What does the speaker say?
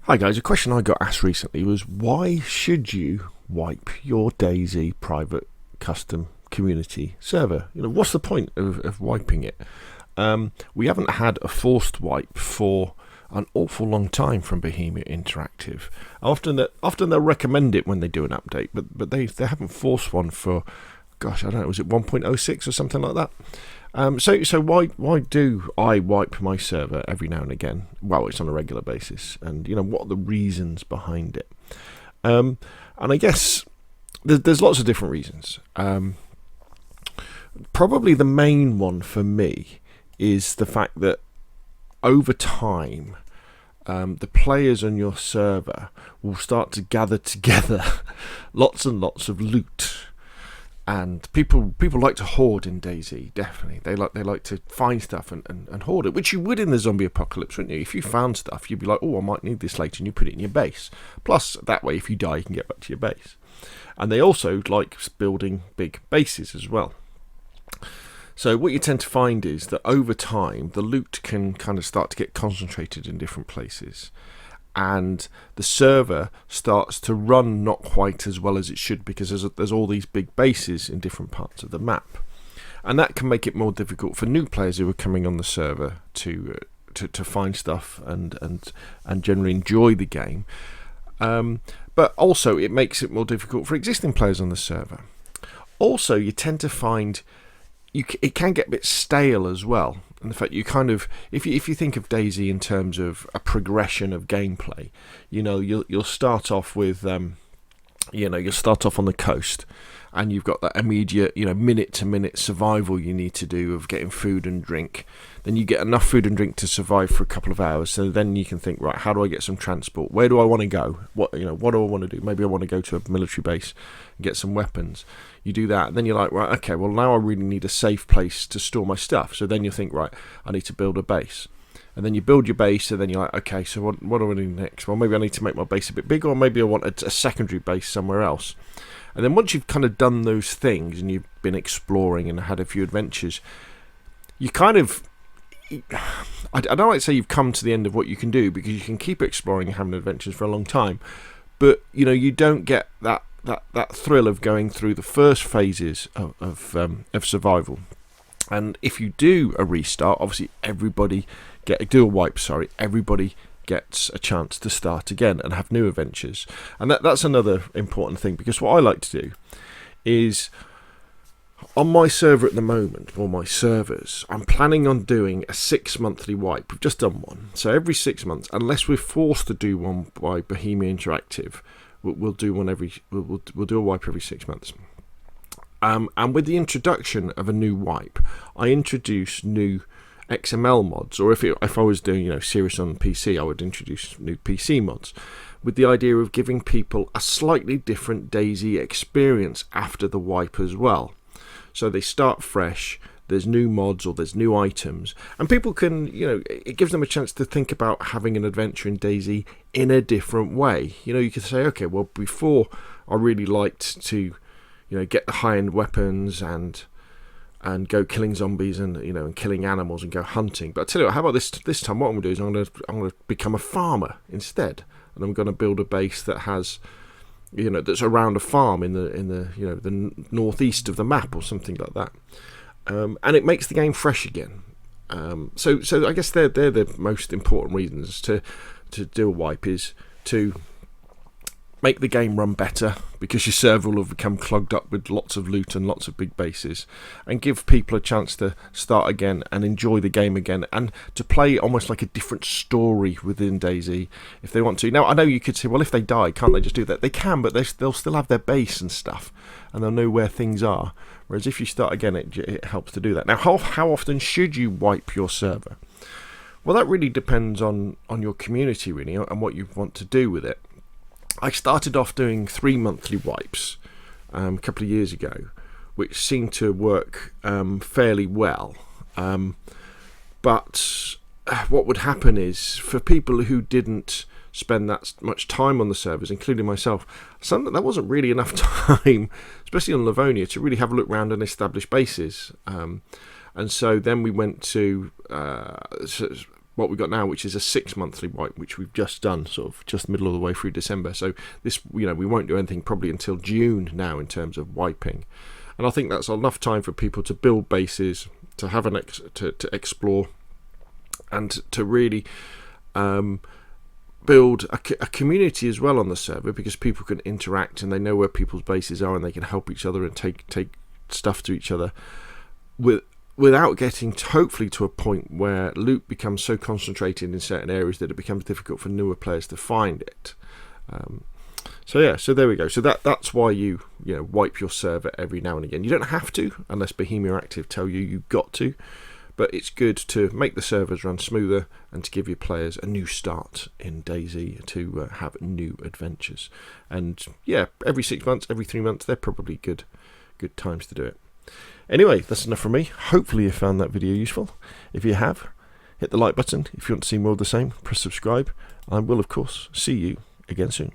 Hi guys, a question I got asked recently was why should you wipe your DayZ private custom community server? What's the point of wiping it? We haven't had a forced wipe for an awful long time from Bohemia Interactive. Often they'll recommend it when they do an update, but they haven't forced one for, gosh, I don't know, was it 1.06 or something like that? So why do I wipe my server every now and again? Well, it's on a regular basis, and what are the reasons behind it? And I guess there's lots of different reasons. Probably the main one for me is the fact that over time, the players on your server will start to gather together lots and lots of loot. And people like to hoard in DayZ, definitely. They like to find stuff and hoard it, which you would in the zombie apocalypse, wouldn't you? If you found stuff, you'd be like, oh, I might need this later, and you put it in your base. Plus, that way, if you die, you can get back to your base. And they also like building big bases as well. So what you tend to find is that over time, the loot can kind of start to get concentrated in different places. And the server starts to run not quite as well as it should because there's all these big bases in different parts of the map, and that can make it more difficult for new players who are coming on the server to find stuff and generally enjoy the game. But also it makes it more difficult for existing players on the server. Also, you tend to find it can get a bit stale as well. And the fact you kind of, if you think of DayZ in terms of a progression of gameplay, you'll start off with, you'll start off on the coast, and you've got that immediate, minute to minute survival you need to do of getting food and drink. Then you get enough food and drink to survive for a couple of hours. So then you can think, right, how do I get some transport? Where do I want to go? What do I want to do? Maybe I want to go to a military base and get some weapons. You do that, and then you're like, right, okay, well now I really need a safe place to store my stuff. So then you think, right, I need to build a base. And then you build your base, and then you're like, okay, so what do I do next? Well, maybe I need to make my base a bit bigger, or maybe I want a secondary base somewhere else. And then once you've kind of done those things, and you've been exploring and had a few adventures, you kind of, I don't like to say you've come to the end of what you can do, because you can keep exploring and having adventures for a long time, but you don't get that thrill of going through the first phases of survival. And if you do a restart, obviously everybody gets a chance to start again and have new adventures. And that's another important thing, because what I like to do is, on my server at the moment, or my servers, I'm planning on doing a 6-monthly wipe. We've just done one. So every 6 months, unless we're forced to do one by Bohemia Interactive, we'll do a wipe every 6 months. And with the introduction of a new wipe, I introduce new XML mods, or if I was doing serious on PC, I would introduce new PC mods, with the idea of giving people a slightly different DayZ experience after the wipe as well. So they start fresh. There's new mods or there's new items, and people can, it gives them a chance to think about having an adventure in DayZ in a different way. You could say, okay, well, before I really liked to, get the high-end weapons and go killing zombies and killing animals and go hunting. But I tell you what, how about this time? What I'm going to do is I'm going to become a farmer instead, and I'm going to build a base that has, that's around a farm in the northeast of the map or something like that. And it makes the game fresh again. So I guess they're the most important reasons to do a wipe, is to make the game run better, because your server will have become clogged up with lots of loot and lots of big bases, and give people a chance to start again and enjoy the game again, and to play almost like a different story within DayZ if they want to. Now, I know you could say, well, if they die, can't they just do that? They can, but they'll still have their base and stuff, and they'll know where things are. Whereas if you start again, it helps to do that. Now, how often should you wipe your server? Well, that really depends on your community, really, and what you want to do with it. I started off doing 3 monthly wipes a couple of years ago, which seemed to work fairly well. But what would happen is, for people who didn't spend that much time on the servers, including myself, that wasn't really enough time, especially on Livonia, to really have a look around and establish bases. And so then we went to what we've got now, which is a 6 monthly wipe, which we've just done, sort of just middle of the way through December. So this, we won't do anything probably until June now in terms of wiping, and I think that's enough time for people to build bases, to have to explore, and to really build a community as well on the server, because people can interact and they know where people's bases are and they can help each other and take stuff to each other without getting hopefully to a point where loot becomes so concentrated in certain areas that it becomes difficult for newer players to find it. So there we go. So that's why you wipe your server every now and again. You don't have to, unless Bohemia Active tell you you've got to, but it's good to make the servers run smoother and to give your players a new start in DayZ to have new adventures. And yeah, every 6 months, every 3 months, they're probably good times to do it. Anyway, that's enough from me. Hopefully you found that video useful. If you have, hit the like button. If you want to see more of the same, press subscribe. I will, of course, see you again soon.